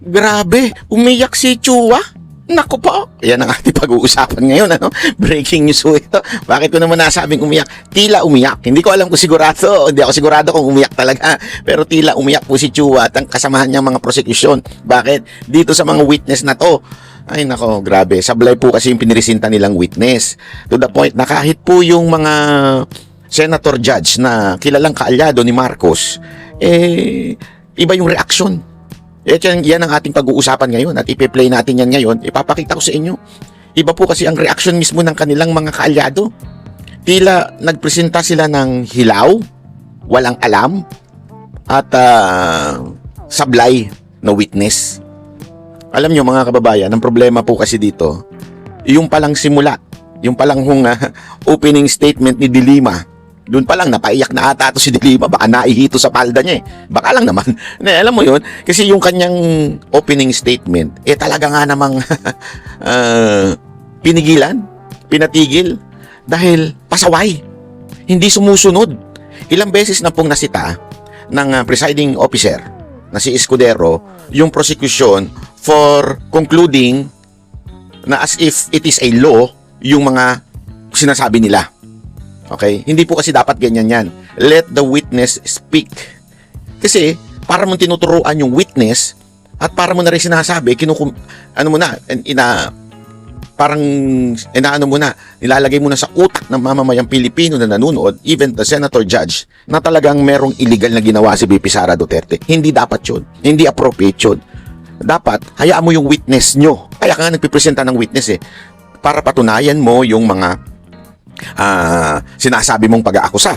Grabe, umiyak si Chua. Naku po, yan ang ating pag-uusapan ngayon, ano? Breaking news po ito. Bakit ko naman nasabing umiyak? Tila umiyak. Hindi ko alam kung sigurado. Hindi ako sigurado kung umiyak talaga. Pero tila umiyak po si Chua at ang kasamahan niyang mga prosekusyon. Bakit? Dito sa mga witness na to. Ay nako, grabe. Sablay po kasi yung pinirisinta nilang witness. To the point na kahit po yung mga senator judge na kilalang kaalyado ni Marcos, iba yung reaction. Yan ang ating pag-uusapan ngayon at ipe-play natin yan ngayon. Ipapakita ko sa inyo. Iba po kasi ang reaction mismo ng kanilang mga kaalyado. Tila nagpresenta sila ng hilaw, walang alam, at sablay na witness. Alam nyo mga kababayan, ang problema po kasi dito, yung palang simula, yung palang opening statement ni De Lima, doon pa lang napaiyak na ata ito si De Lima, baka naihito sa palda niya Baka lang naman. Alam mo yun, kasi yung kanyang opening statement, talaga nga namang pinatigil, dahil pasaway. Hindi sumusunod. Ilang beses na pong nasita ng presiding officer na si Escudero yung prosecution for concluding na as if it is a law yung mga sinasabi nila. Okay? Hindi po kasi dapat ganyan yan. Let the witness speak. Kasi, para mo tinuturuan yung witness at para mo na rin sinasabi, nilalagay mo na sa utak ng mamamayang Pilipino na nanonood, even the senator judge, na talagang merong illegal na ginawa si VP Sara Duterte. Hindi dapat yun. Hindi appropriate yun. Dapat, hayaan mo yung witness nyo. Kaya ka nga nagpipresenta ng witness para patunayan mo yung mga sinasabi mong pag-aakusa.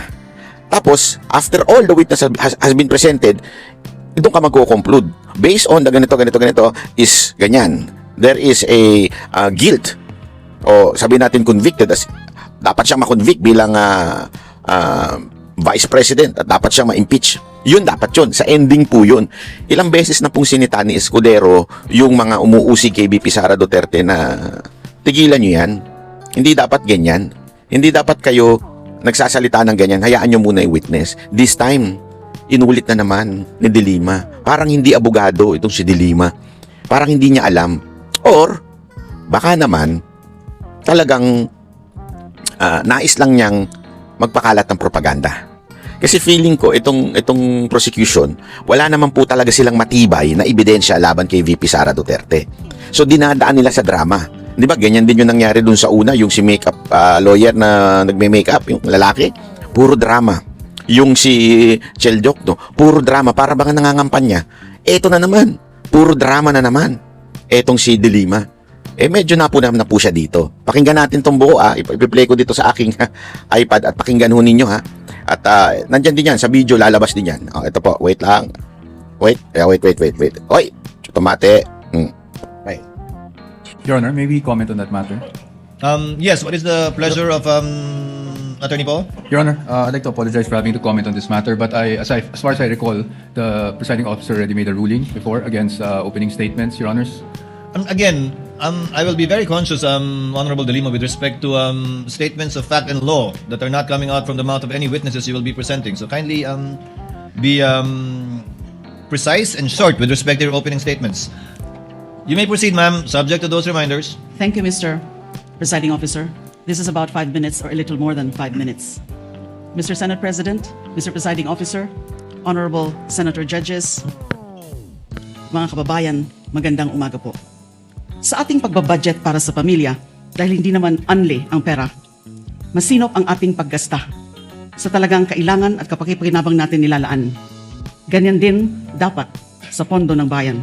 Tapos, after all the witness has been presented, doon ka magko-conclude. Based on the ganito is ganyan. There is a guilt o sabihin natin convicted. Dapat siyang ma-convict bilang vice president at dapat siyang ma-impeach. Yun dapat yun. Sa ending po yun. Ilang beses na pong sinita ni Escudero yung mga umuusig kay VP Sara Duterte na tigilan nyo yan. Hindi dapat ganyan. Hindi dapat kayo nagsasalita ng ganyan. Hayaan nyo muna yung witness. This time, inulit na naman ni De Lima. Parang hindi abogado itong si De Lima. Parang hindi niya alam. Or, baka naman, talagang nais lang niyang magpakalat ng propaganda. Kasi feeling ko, itong prosecution, wala naman po talaga silang matibay na ebidensya laban kay VP Sara Duterte. So, dinadaan nila sa drama. Di ba, ganyan din yung nangyari dun sa una, yung si makeup lawyer na nagme-makeup, yung lalaki, puro drama. Yung si Cheldok, puro drama, para bang nangangampanya. Eto na naman, puro drama na naman. Etong si De Lima. Medyo napunam na po siya dito. Pakinggan natin tong buo, ipi-play ko dito sa aking iPad at pakinggan ho ninyo, At nandyan din yan, sa video lalabas din yan. Ito po, wait lang. Wait. Oy, tomate. Okay. Your Honor, may we comment on that matter? Yes, what is the pleasure of Attorney Paul? Your Honor, I'd like to apologize for having to comment on this matter, but as far as I recall, the presiding officer already made a ruling before against opening statements, Your Honors. Again, I will be very conscious, Honorable De Lima, with respect to statements of fact and law that are not coming out from the mouth of any witnesses you will be presenting. So kindly be precise and short with respect to your opening statements. You may proceed, ma'am, subject to those reminders. Thank you, Mr. Presiding Officer. This is about 5 minutes or a little more than 5 minutes. Mr. Senate President, Mr. Presiding Officer, Honorable Senator Judges, mga kababayan, magandang umaga po. Sa ating pagbabudget para sa pamilya, dahil hindi naman unli ang pera, masinop ang ating paggasta sa talagang kailangan at kapakipakinabang natin nilalaan. Ganyan din dapat sa pondo ng bayan.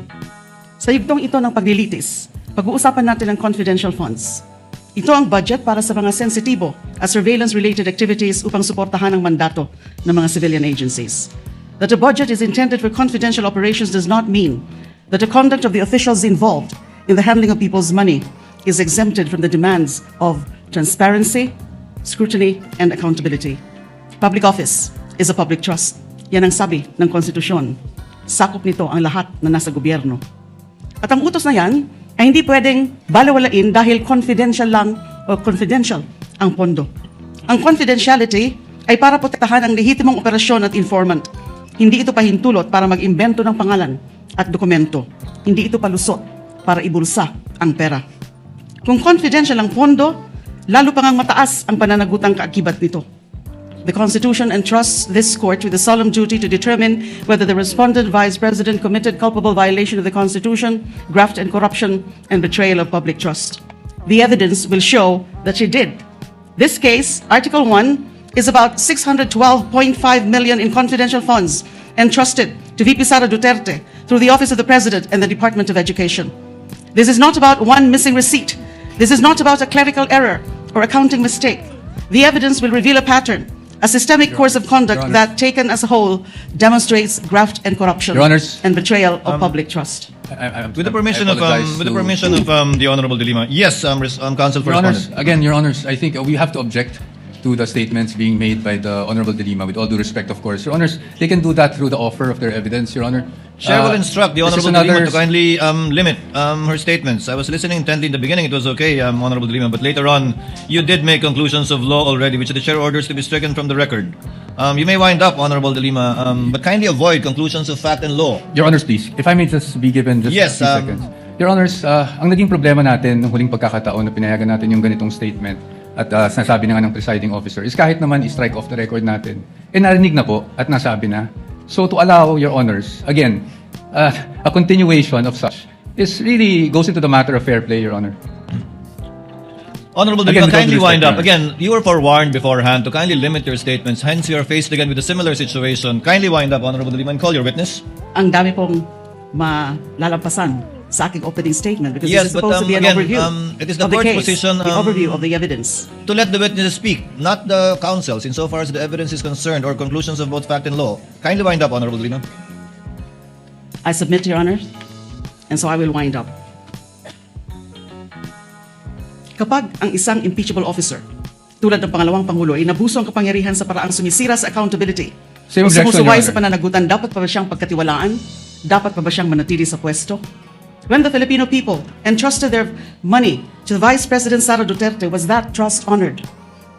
Sa yugtong ito ng paglilitis, pag-uusapan natin ang confidential funds. Ito ang budget para sa mga sensitibo at surveillance-related activities upang suportahan ang mandato ng mga civilian agencies. That a budget is intended for confidential operations does not mean that the conduct of the officials involved in the handling of people's money is exempted from the demands of transparency, scrutiny, and accountability. Public office is a public trust. Yan ang sabi ng konstitusyon. Sakop nito ang lahat na nasa gobyerno. At ang utos na yan ay hindi pwedeng balawalain dahil confidential lang o confidential ang pondo. Ang confidentiality ay para protektahan ang lehitimong operasyon at informant. Hindi ito pahintulot para mag-imbento ng pangalan at dokumento. Hindi ito palusot para ibulsa ang pera. Kung confidential ang pondo, lalo pa ngang mataas ang pananagutang kaakibat nito. The Constitution entrusts this court with the solemn duty to determine whether the respondent Vice President committed culpable violation of the Constitution, graft and corruption, and betrayal of public trust. The evidence will show that she did. This case, Article 1, is about 612.5 million in confidential funds entrusted to VP Sara Duterte through the Office of the President and the Department of Education. This is not about one missing receipt. This is not about a clerical error or accounting mistake. The evidence will reveal a pattern, a systemic course of conduct Honor. that, taken as a whole, demonstrates graft and corruption Your Honors. and betrayal of public trust. With the permission of the Honorable De Lima, yes, Counsel for Your Honors, Respondent. again, Your Honors, I think we have to object to the statements being made by the Honorable De Lima, with all due respect, of course. Your Honors, they can do that through the offer of their evidence, Your Honor. Chair will instruct the this is Honorable De Lima to another- kindly limit her statements. I was listening intently in the beginning, it was okay, Honorable De Lima, but later on, you did make conclusions of law already, which the Chair orders to be stricken from the record. You may wind up, Honorable De Lima, but kindly avoid conclusions of fact and law. Your Honors, please, if I may just be given just Yes, a few seconds. Your Honors, ang naging problema natin ng huling pagkakataon na pinayagan natin yung ganitong statement at sinasabi na nga ng presiding officer is kahit naman i-strike off the record natin, narinig na po at nasabi na. So to allow, Your Honors, again, a continuation of such is really goes into the matter of fair play, Your Honor. Honorable De Again, Lima, with all kindly due wind respect, up. Your Honor. Again, you were forewarned beforehand to kindly limit your statements. Hence, you are faced again with a similar situation. Kindly wind up, Honorable De Lima, and call your witness. Ang dami pong malalampasan sa aking opening statement because Yes, this is supposed but, to be an again, overview it is the of the court's case, position, the overview of the evidence. To let the witnesses speak, not the counsels, insofar as the evidence is concerned or conclusions of both fact and law. Kindly wind up, Honorable De Lima. I submit, Your Honor, and so I will wind up. Kapag ang isang impeachable officer, tulad ng pangalawang Pangulo, ay nabuso ang kapangyarihan sa paraang sumisira sa accountability, Same o objection, sumusuway Your sa Honor. pananagutan, dapat pa ba siyang pagkatiwalaan? Dapat pa ba siyang manatili sa pwesto? When the Filipino people entrusted their money to Vice President Sara Duterte, was that trust honored?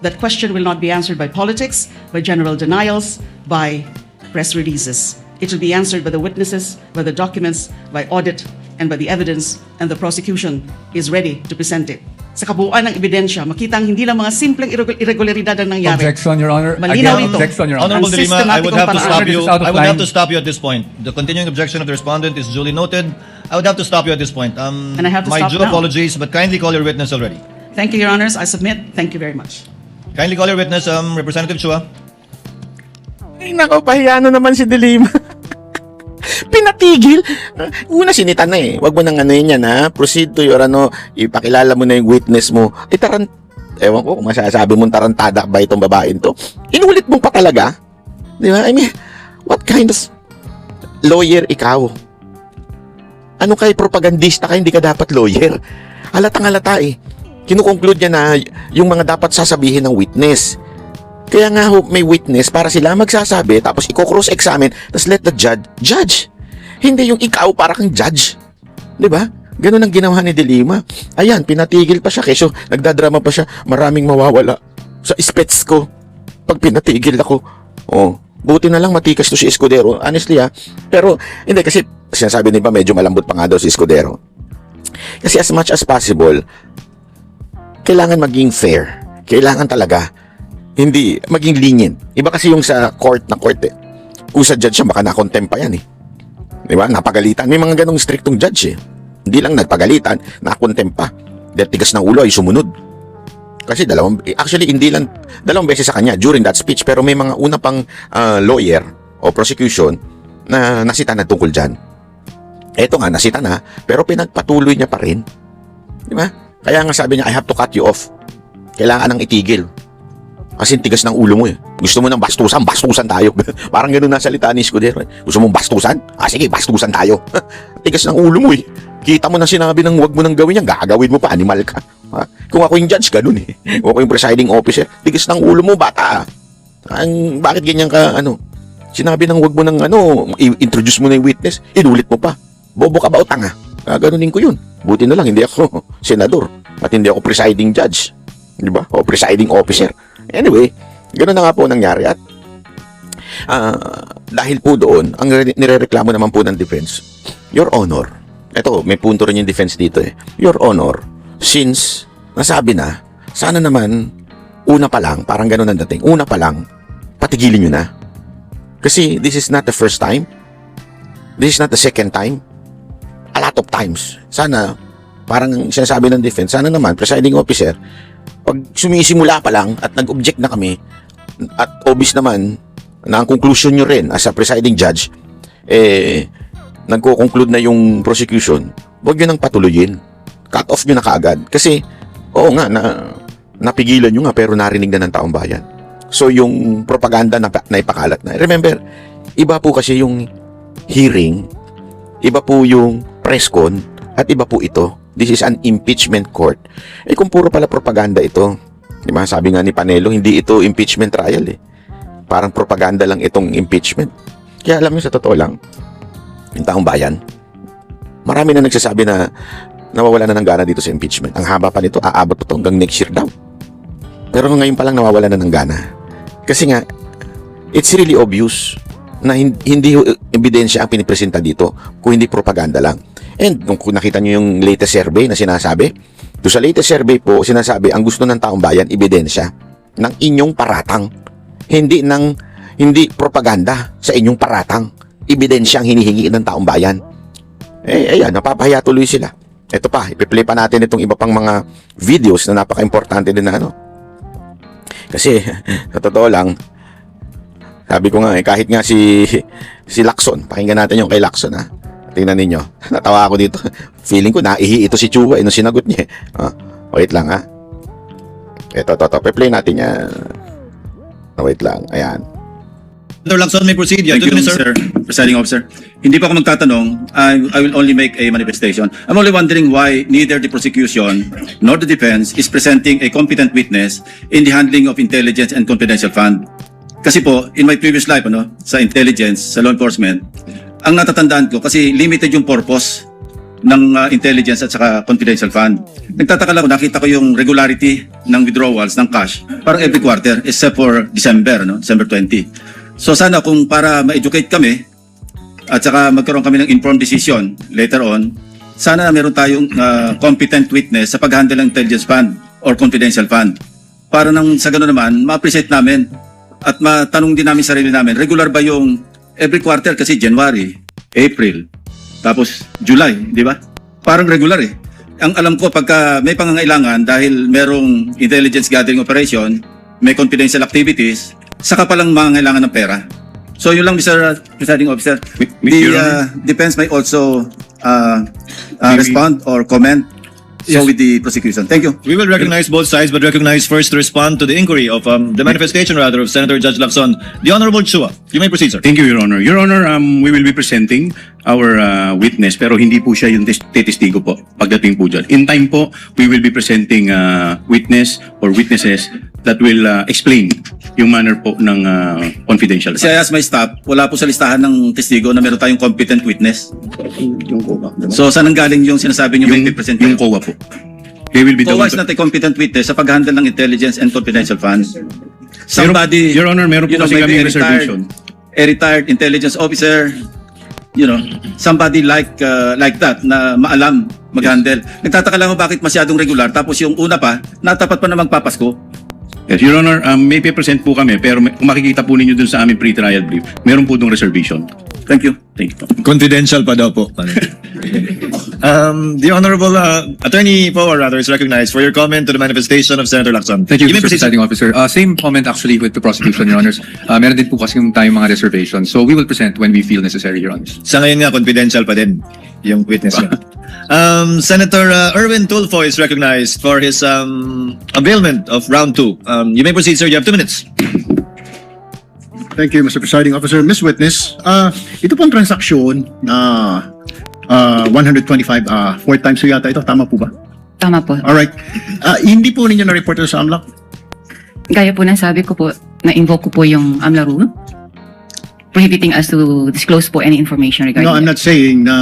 That question will not be answered by politics, by general denials, by press releases. It will be answered by the witnesses, by the documents, by audit, and by the evidence, and the prosecution is ready to present it. Sa kabuuan ng ebidensya, makita ang hindi lang mga simpleng irregularidad ang nangyari. Objection, Your Honor. Malinaw Again, ito. objection, Your Honor. Honorable De Lima, I would have to sistematikong stop paraan. you. This is out of I would have line. to stop you at this point. The continuing objection of the respondent is duly noted. I would have to stop you at this point. And I have to my stop due now. apologies, but kindly call your witness already. Thank you, Your Honors. I submit. Thank you very much. Kindly call your witness, Representative Chua. Ay, nako, pahiya na naman si De Lima. Pinatigil. Una sinita na eh. Wag mo nang ano yun yan ha. Proceed to your ano, ipakilala mo na yung witness mo. Ewan ko kung masasabi mong tarantada ba itong babaeng to. Inulit mo pa talaga. Di ba? I mean, what kind of lawyer ikaw? Ano kay propagandista ka, hindi ka dapat lawyer. Halatang halata eh. Kinukonclude niya na yung mga dapat sasabihin ng witness. Kaya nga ho, may witness para sila magsasabi, tapos i-cross-examine, tapos let the judge. Hindi yung ikaw para kang judge. Di ba? Ganun ang ginawa ni De Lima. Ayan, pinatigil pa siya, keso nagdadrama pa siya, maraming mawawala sa spets ko pag pinatigil ako. Oh, buti na lang matikas to si Escudero. Honestly ha. Pero, hindi kasi, sinasabi din pa medyo malambot pa nga daw si Escudero. Kasi as much as possible, kailangan maging fair. Kailangan talaga hindi maging lenient. Iba kasi yung sa court eh. Kung sa judge siya, baka na-contempt pa yan eh. Di ba? Napagalitan. May mga ganong strictong judge eh. Hindi lang nagpagalitan, na-contempt pa. Dahil tigas ng ulo ay sumunod. Kasi hindi lang, dalawang beses sa kanya during that speech, pero may mga una pang lawyer o prosecution na nasita na tungkol dyan. Eto nga, nasita na, pero pinagpatuloy niya pa rin. Di ba? Kaya nga sabi niya, I have to cut you off. Kailangan nang itigil. Kasi tigas ng ulo mo eh. Gusto mo ng bastusan, bastusan tayo. Parang gano'n na salita ni Escudero. Gusto mong bastusan? Sige, bastusan tayo. Tigas ng ulo mo eh. Kita mo na sinabi ng wag mo nang gawin yan, gagawin mo pa, animal ka. Kung ako yung judge, gano'n eh. Kung ako yung presiding officer, tigas ng ulo mo, bata. Bakit ganyan ka, sinabi ng wag mo nang i-introduce mo na yung witness, inulit mo pa. Bobo ka ba o tanga? Gaganunin ko yun. Buti na lang, hindi ako senador. At hindi ako presiding judge. Di ba? O presiding officer. Anyway, gano'n na nga po nangyari. At Dahil po doon, ang nirereklamo naman po ng defense, Your Honor, eto, may punto rin yung defense dito eh. Your Honor, since nasabi na, sana naman, una pa lang, parang ganun ang dating, una pa lang, patigilin nyo na. Kasi this is not the first time. This is not the second time. A lot of times. Sana, parang sinasabi ng defense, sana naman, presiding officer, pag sumisimula pa lang at nag-object na kami, at obvious naman, na ang conclusion nyo rin as a presiding judge, nagko-conclude na yung prosecution, huwag nyo nang patuloyin. Cut off nyo na kaagad. Kasi, oo nga, napigilan nyo nga pero narinig na ng taong bayan. So, yung propaganda na ipakalat na. Remember, iba po kasi yung hearing, iba po yung press con, at iba po ito. This is an impeachment court. Kung puro pala propaganda ito, di ba, sabi nga ni Panelo, hindi ito impeachment trial eh. Parang propaganda lang itong impeachment. Kaya alam niyo, sa totoo lang, yung taong bayan, marami na nagsasabi na nawawala na ng gana dito sa impeachment. Ang haba pa nito, aabot pa ito hanggang next year daw. Pero ngayon pa lang nawawala na ng gana. Kasi nga, it's really obvious na hindi ebidensya ang pinipresenta dito kung hindi propaganda lang. And kung nakita nyo yung latest survey na sinasabi, doon sa latest survey po, sinasabi, ang gusto ng taong bayan, ebidensya ng inyong paratang. Hindi propaganda sa inyong paratang. Ebidensya ang hinihingi ng taong bayan. Ayan, napapahiya tuloy sila. Ito pa, ipi-play pa natin itong iba pang mga videos na napaka-importante din na ano. Kasi, sa totoo lang, sabi ko nga, kahit nga si Lacson, pakinggan natin yung kay Lacson, ha. Tingnan ninyo, natawa ako dito. Feeling ko, naihi ito si Chua, nung sinagot niya. Wait lang, ha. Ito, pe-play natin yan. Wait lang, ayan. Senator Lacson, may proceed. Thank you, Mr. Presiding Officer. Hindi pa ako magtatanong. I will only make a manifestation. I'm only wondering why neither the prosecution nor the defense is presenting a competent witness in the handling of intelligence and confidential fund. Kasi po, in my previous life, sa intelligence, sa law enforcement, ang natatandaan ko, kasi limited yung purpose ng intelligence at saka confidential fund. Nagtataka lang ako, nakita ko yung regularity ng withdrawals ng cash, parang every quarter, except for December 20. So sana kung para ma-educate kami at saka magkaroon kami ng informed decision later on, sana meron tayong competent witness sa pag-handle ng intelligence fund or confidential fund. Para nang sa gano'n naman, ma-appreciate namin at matanong din namin sarili namin, regular ba yung every quarter kasi January, April, tapos July, di ba? Parang regular eh. Ang alam ko, pagka may pangangailangan dahil merong intelligence gathering operation, may confidential activities, saka palang mangangailangan ng pera. So yun lang, Mr. Presiding Officer. The defense may also respond or comment. So with the prosecution. Thank you. We will recognize both sides, but recognize first to respond to the inquiry of the manifestation rather of Senator Judge Lacson. The Honorable Chua, you may proceed, sir. Thank you, Your Honor. Your Honor, we will be presenting our witness, pero hindi po siya yung testigo po pagdating po dyan. In time po, we will be presenting witness or witnesses that will explain yung manner po ng confidential. Kasi I asked my staff, wala po sa listahan ng testigo na meron tayong competent witness. Yung COA. So saan ang galing yung sinasabi niyo may present Yung COA po. They will be the COA ones is not a competent witness sa pag-handle ng intelligence and confidential funds. Somebody, Your Honor, meron po kasi maybe kami reservation. a retired intelligence officer, somebody like that na maalam mag-handle. Nagtataka lang ako bakit masyadong regular tapos yung una pa, natapat pa na magpapasko. Yes, Your Honor, may present po kami, pero kung makikita po ninyo dun sa aming pre-trial brief, meron po dong reservation. Thank you. Thank you. Confidential pa daw po. The Honorable Attorney Poe, rather, is recognized for your comment to the manifestation of Senator Lacson. Thank you, may Mr. proceed, sir. Presiding Officer. Same comment actually with the prosecution, Your Honors. Meron din po kasi tayong mga reservations. So we will present when we feel necessary, Your Honors. Sa ngayon nga, confidential pa din yung witness niya. Senator Erwin Tulfo is recognized for his availment of round 2. You may proceed, sir. You have 2 minutes. Thank you, Mr. Presiding Officer. Miss Witness, ito pong transaksyon na 125, 4 times so yata ito. Tama po ba? Tama po. Alright. Hindi po ninyo na-report sa AMLAC? Gaya po ng sabi ko po, na-invoke ko po yung AMLA rule, prohibiting us to disclose po any information regarding No, I'm it. not saying na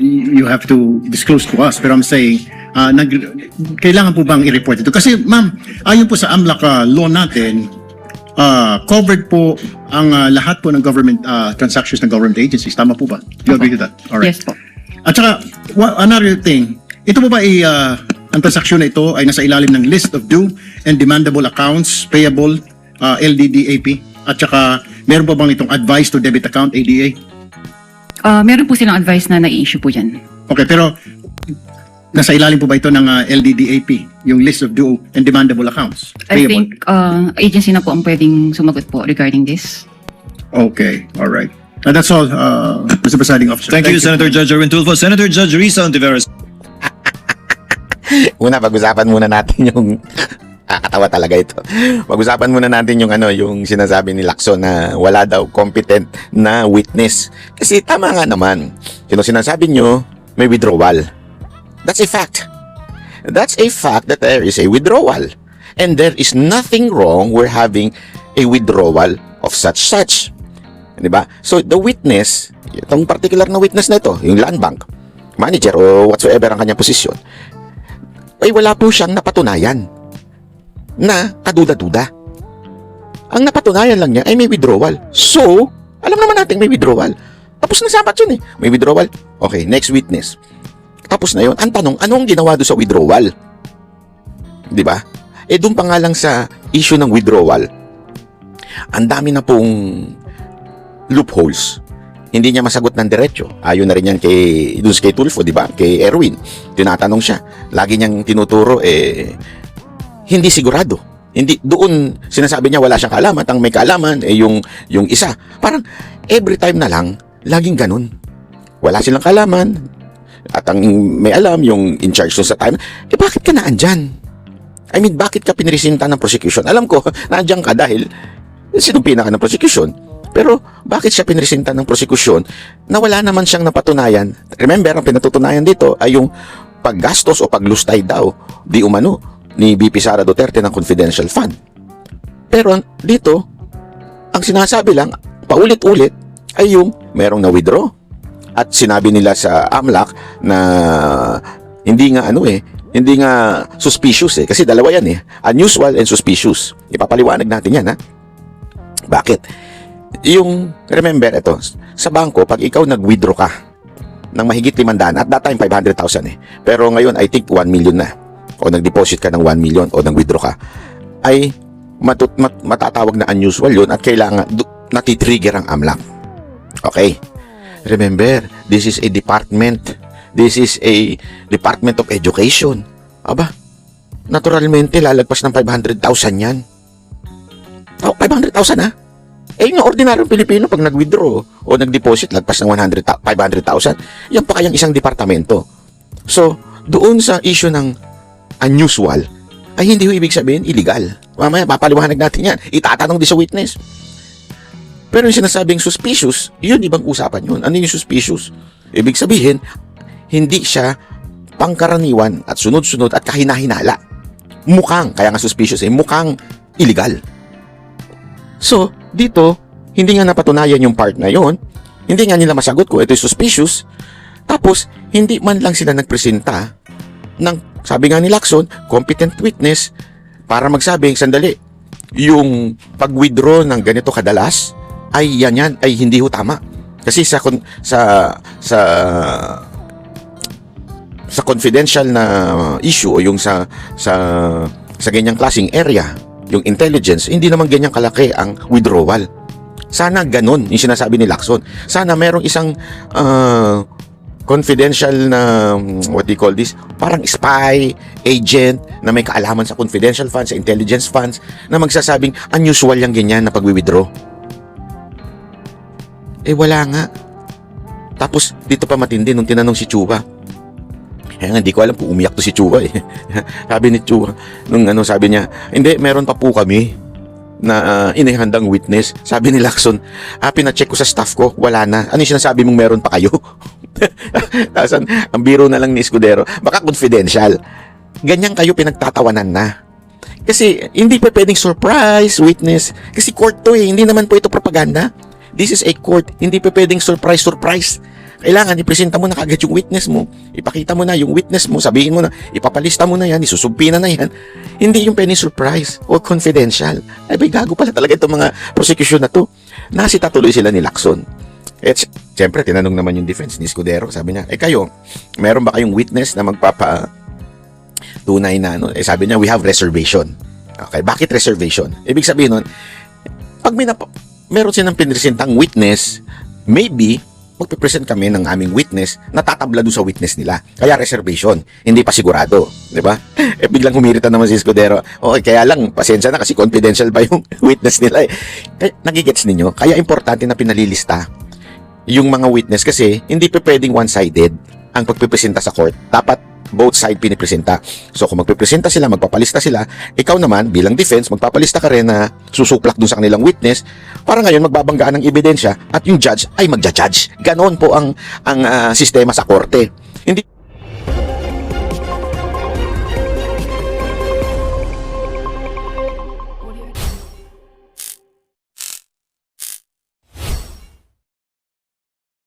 you have to disclose to us, pero I'm saying kailangan po bang i-report ito? Kasi ma'am, ayon po sa AMLAC law natin, covered po ang lahat po ng government transactions ng government agencies. Tama po ba? You agree with that? All right. Yes po. At saka, another thing, ito po ba ay, ang transaksyon na ito ay nasa ilalim ng list of due and demandable accounts, payable, LDDAP? At saka, meron po bang itong advice to debit account, ADA? Meron po silang advice na nai-issue po yan. Okay, pero nasa ilalim po ba ito ng LDDAP, yung list of due and demandable accounts? I Payable? think agency na po ang pwedeng sumagot po regarding this. Okay, all right. That's all, Mr. Presiding Officer. Thank you, Senator Judge Erwin Tulfo. Senator Judge Risa Ontiveros. Una, pag-usapan muna natin yung katawa talaga ito. Pag-usapan muna natin yung yung sinasabi ni Lacson na wala daw competent na witness. Kasi tama nga naman. Sinasabi nyo, may withdrawal. That's a fact. That's a fact that there is a withdrawal. And there is nothing wrong with having a withdrawal of such. Diba? So, the witness, itong particular na witness na ito, yung land bank, manager o whatsoever ang kanyang posisyon, ay wala po siyang napatunayan na kaduda-duda. Ang napatunayan lang niya ay may withdrawal. So, alam naman natin may withdrawal. Tapos na sapat yun eh. May withdrawal. Okay, next witness. Tapos na yun. Ang tanong, anong ginawa doon sa withdrawal? Di ba? Doon pa nga lang sa issue ng withdrawal, ang dami na pong loopholes. Hindi niya masagot ng diretso. Ayon na rin yan doon kay Tulfo, di ba? Kay Erwin. Tinatanong siya. Lagi niyang tinuturo, hindi sigurado. Hindi, doon sinasabi niya wala siyang kaalaman. Ang may kaalaman, yung isa. Parang every time na lang, laging ganun. Wala silang kaalaman. At ang may alam, yung in charge sa time, bakit ka naandyan? I mean, bakit ka pinresinta ng prosecution? Alam ko, naandyan ka dahil sinumpina ka ng prosecution. Pero bakit siya pinresinta ng prosecution na wala naman siyang napatunayan? Remember, ang pinatutunayan dito ay yung paggastos o paglustay daw di umano ni BP Sara Duterte ng confidential fund. Pero dito, ang sinasabi lang, paulit-ulit, ay yung merong na-withdraw. At sinabi nila sa AMLAC na hindi nga suspicious eh. Kasi dalawa yan eh. Unusual and suspicious. Ipapaliwanag natin yan ha. Bakit? Remember ito, sa bangko, pag ikaw nag-withdraw ka ng mahigit 500, at that time 500,000 eh. Pero ngayon, I think 1 million na. O nag-deposit ka ng 1 million o nag-withdraw ka, ay matatawag na unusual yun at kailangan natitrigger ang AMLAC. Okay. Remember, this is a department. This is a Department of Education. Aba, naturalmente, lalagpas ng 500,000 yan. 500,000 ha? Yung ordinaryong Pilipino pag nag-withdraw o nag-deposit, lagpas ng 500,000, yan pa kayang isang departamento. So, doon sa issue ng unusual, ay hindi ho ibig sabihin illegal. Mamaya, papaliwanag natin yan. Itatanong din sa witness. Pero yung sinasabing suspicious, yun ibang usapan yun. Ano yung suspicious? Ibig sabihin, hindi siya pangkaraniwan at sunod-sunod at kahina-hinala. Mukhang, kaya nga suspicious mukhang illegal. So, dito, hindi nga napatunayan yung part na yon. Hindi nga nila masagot kung ito suspicious. Tapos, hindi man lang sila nagpresenta ng, sabi nga ni Lacson, competent witness para magsabing, sandali, yung pag-withdraw ng ganito kadalas, ay yan, ay hindi ho tama. Kasi sa confidential na issue o yung sa ganyang klaseng area, yung intelligence, hindi naman ganyang kalaki ang withdrawal. Sana ganun yung sinasabi ni Lacson. Sana merong isang confidential na, what do you call this? Parang spy, agent, na may kaalaman sa confidential funds, sa intelligence funds, na magsasabing unusual yung ganyan na pag-withdraw. Wala nga. Tapos, dito pa matindi nung tinanong si Chuba. Hindi ko alam kung umiyak to si Chuba eh. Sabi ni Chuba, sabi niya, hindi, meron pa po kami na inihandang witness. Sabi ni Lacson, pina-check ko sa staff ko, wala na. Ano yung sinasabi mong meron pa kayo? Tapos, ang biro na lang ni Escudero, baka confidential. Ganyan kayo pinagtatawanan na. Kasi, hindi pa pwedeng surprise witness. Kasi court to hindi naman po ito propaganda. This is a court, hindi pa pwedeng surprise. Kailangan ipresenta mo na kagad yung witness mo. Ipakita mo na yung witness mo, sabihin mo na, ipapalista mo na yan, isusubpina na yan. Hindi yung penny surprise o confidential. Ay, bay, gago pala talaga itong mga prosecution na to. Nasita tuloy sila ni Lacson. Eh, siyempre, tinanong naman yung defense ni Escudero. Sabi niya, kayo, meron ba kayong witness na tunay na ano? Sabi niya, we have reservation. Okay, bakit reservation? Ibig sabihin nun, pag meron silang pinresentang witness, maybe, magpipresent kami ng aming witness na tatabla doon sa witness nila. Kaya reservation, hindi pa sigurado. Di ba? Biglang humiritan naman si Escudero. Okay, kaya lang, pasensya na kasi confidential pa yung witness nila. Nagigets ninyo? Kaya importante na pinalilista yung mga witness kasi hindi pa pwedeng one-sided ang pagpipresenta sa court. Dapat both side pinipresenta. So kung magpipresenta sila, magpapalista sila, ikaw naman bilang defense, magpapalista ka rin na susuplak dun sa kanilang witness para ngayon magbabanggaan ng ebidensya at yung judge ay magja-judge. Ganon po ang sistema sa korte. Hindi